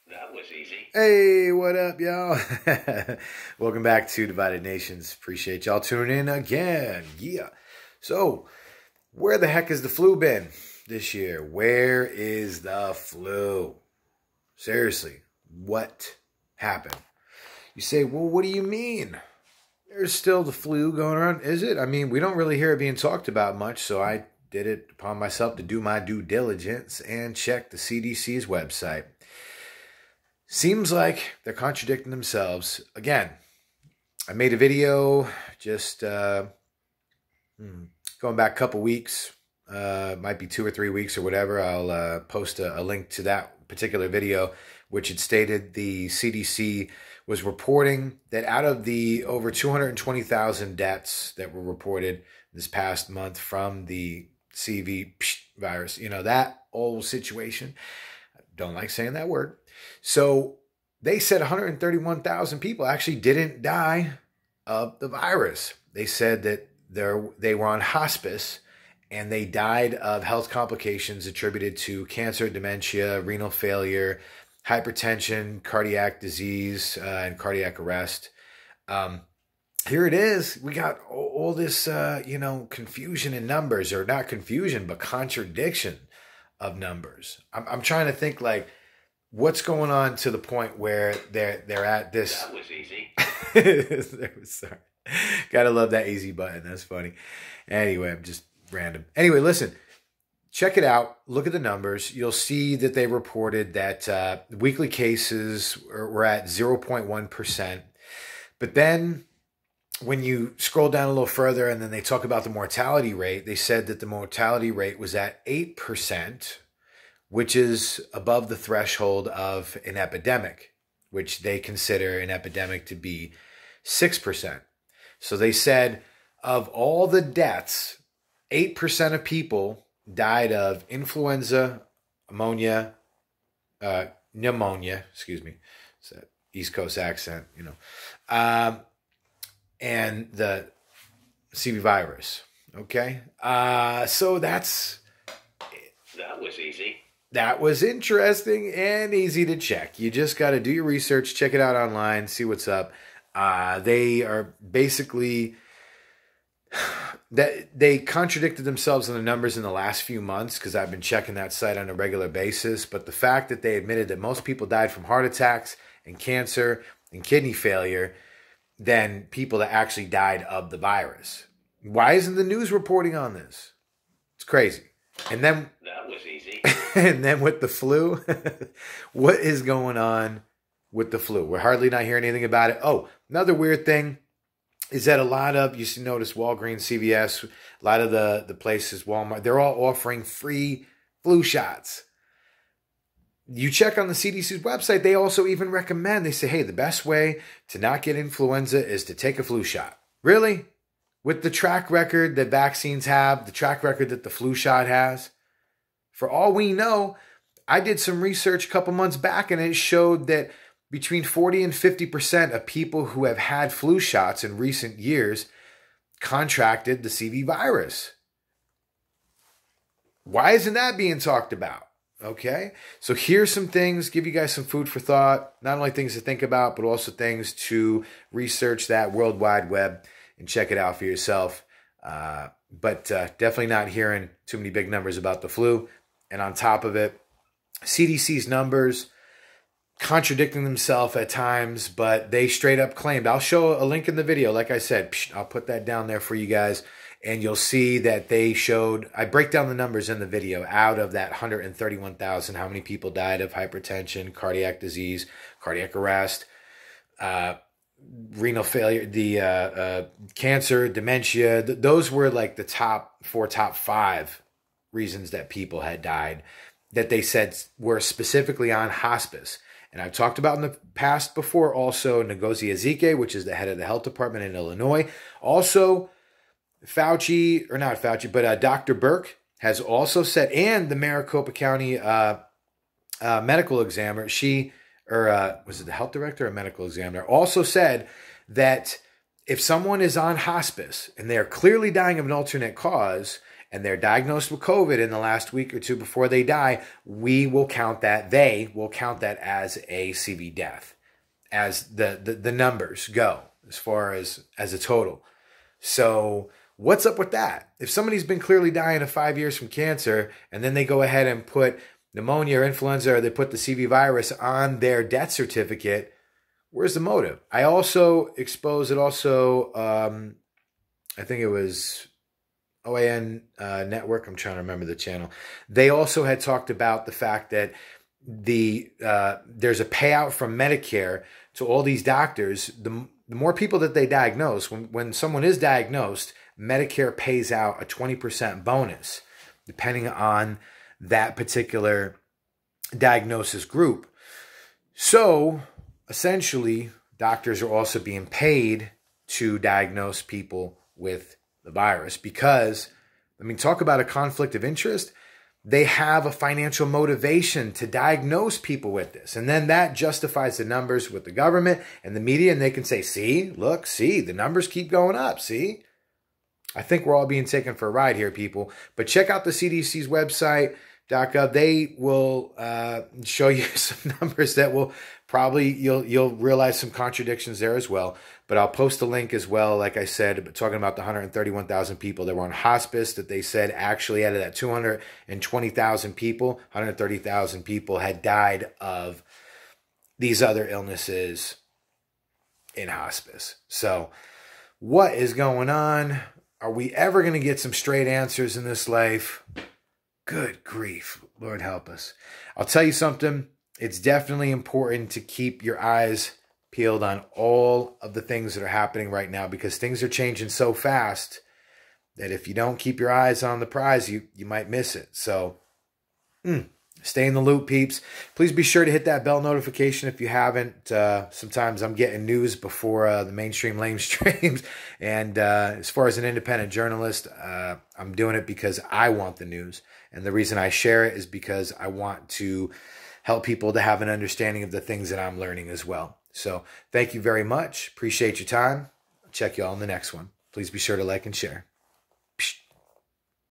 That was easy. Hey, what up, y'all? Welcome back to Divided Nations. Appreciate y'all tuning in again. Yeah. So, where the heck has the flu been this year? Where is the flu? Seriously, what happened? You say, well, what do you mean? There's still the flu going around, is it? I mean, we don't really hear it being talked about much, so I did it upon myself to do my due diligence and check the CDC's website. Seems like they're contradicting themselves. Again, I made a video just going back a couple weeks, might be 2 or 3 weeks or whatever. I'll post a link to that particular video, which had stated the CDC was reporting that out of the over 220,000 deaths that were reported this past month from the CV virus, you know, that old situation. I don't like saying that word. So they said 131,000 people actually didn't die of the virus. They said that they were on hospice and they died of health complications attributed to cancer, dementia, renal failure, hypertension, cardiac disease, and cardiac arrest. Here it is. We got all this, confusion in numbers, or not confusion, but contradiction of numbers. I'm trying to think, like, what's going on to the point where they're at this. That was easy. Sorry. Gotta love that easy button. That's funny. Anyway, I'm just random. Anyway, listen. Check it out. Look at the numbers. You'll see that they reported that weekly cases were at 0.1%. But then when you scroll down a little further and then they talk about the mortality rate, they said that the mortality rate was at 8%, which is above the threshold of an epidemic, which they consider an epidemic to be 6%. So they said of all the deaths, 8% of people died of influenza, pneumonia, it's that East Coast accent, and the CV virus. Okay. So that was easy. That was interesting and easy to check. You just got to do your research, check it out online, see what's up. They are basically that they contradicted themselves on the numbers in the last few months, because I've been checking that site on a regular basis. But the fact that they admitted that most people died from heart attacks and cancer and kidney failure than people that actually died of the virus. Why isn't the news reporting on this? It's crazy. And then that was easy. And then with the flu, what is going on with the flu? We're hardly not hearing anything about it. Oh, another weird thing is that a lot of, you see, notice Walgreens, CVS, a lot of the places, Walmart, they're all offering free flu shots. You check on the CDC's website, they also even recommend, they say, hey, the best way to not get influenza is to take a flu shot. Really? With the track record that vaccines have, the track record that the flu shot has? For all we know, I did some research a couple months back and it showed that between 40 and 50% of people who have had flu shots in recent years contracted the CV virus. Why isn't that being talked about? Okay, so here's some things, give you guys some food for thought, not only things to think about, but also things to research that World Wide Web and check it out for yourself. But definitely not hearing too many big numbers about the flu. And on top of it, CDC's numbers contradicting themselves at times, but they straight up claimed, I'll show a link in the video. Like I said, I'll put that down there for you guys. And you'll see that they showed, I break down the numbers in the video, out of that 131,000, how many people died of hypertension, cardiac disease, cardiac arrest, renal failure, the cancer, dementia. Those were like the top 5 reasons that people had died that they said were specifically on hospice. And I've talked about in the past before also Ngozi Ezike, which is the head of the health department in Illinois. Also, Dr. Burke has also said, and the Maricopa County medical examiner, was it the health director or medical examiner, also said that if someone is on hospice and they are clearly dying of an alternate cause and they're diagnosed with COVID in the last week or two before they die, they will count that as a CV death, as the numbers go, as far as a total. So what's up with that? If somebody's been clearly dying of 5 years from cancer, and then they go ahead and put pneumonia or influenza, or they put the CV virus on their death certificate, where's the motive? I also exposed it also, I think it was OANN network. I'm trying to remember the channel. They also had talked about the fact that there's a payout from Medicare to all these doctors. The more people that they diagnose, when someone is diagnosed, Medicare pays out a 20% bonus, depending on that particular diagnosis group. So essentially, doctors are also being paid to diagnose people with the virus because, I mean, talk about a conflict of interest. They have a financial motivation to diagnose people with this. And then that justifies the numbers with the government and the media. And they can say, see, look, see, the numbers keep going up. See, I think we're all being taken for a ride here, people. But check out the CDC's website, .gov. They will show you some numbers that will probably, you'll realize some contradictions there as well. But I'll post a link as well, like I said, talking about the 131,000 people that were on hospice, that they said actually out of that 220,000 people, 130,000 people had died of these other illnesses in hospice. So what is going on? Are we ever going to get some straight answers in this life? Good grief. Lord help us. I'll tell you something. It's definitely important to keep your eyes peeled on all of the things that are happening right now, because things are changing so fast that if you don't keep your eyes on the prize, you might miss it. So stay in the loop, peeps. Please be sure to hit that bell notification if you haven't. Sometimes I'm getting news before the mainstream lamestreams. And as far as an independent journalist, I'm doing it because I want the news. And the reason I share it is because I want to help people to have an understanding of the things that I'm learning as well. So thank you very much. Appreciate your time. I'll check you all in the next one. Please be sure to like and share.